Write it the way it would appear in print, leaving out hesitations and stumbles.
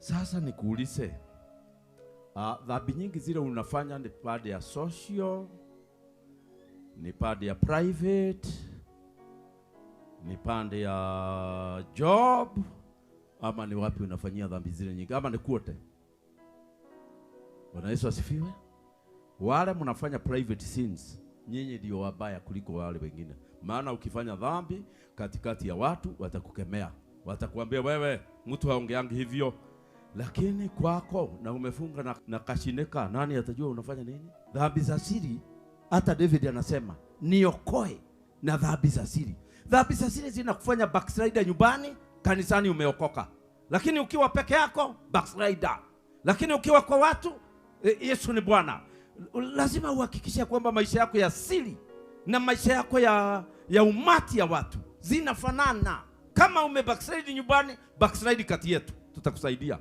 Sasa nikuulize, dhambi nyingi zile unafanya ni pande ya social, ni pande ya private, ni pande ya job, ama ni wapi unafanyia dhambi zile nyingi, ama ni kote? Bwana Yesu asifiwe. Wale mnafanya private sins, nyinyi ndio wabaya kuliko wale wengine. Maana ukifanya dhambi katikati ya watu watakukemea, watakuambia wewe mtu haongeangi hivyo. Lakini kwako na umefunga na kashineka, nani atajua unafanya nini? Dhambi za siri, hata David anasema niokoe na dhambi za siri. Dhambi za siri zinakufanya backslider nyumbani, kanisani umeokoka. Lakini ukiwa peke yako, backslider. Lakini ukiwa kwa watu, Yesu ni Bwana. Lazima uhakikishe kwamba maisha yako ya siri na maisha yako ya umati ya watu zinafanana. Kama ume backslide nyumbani, backslide kati yetu, tutakusaidia.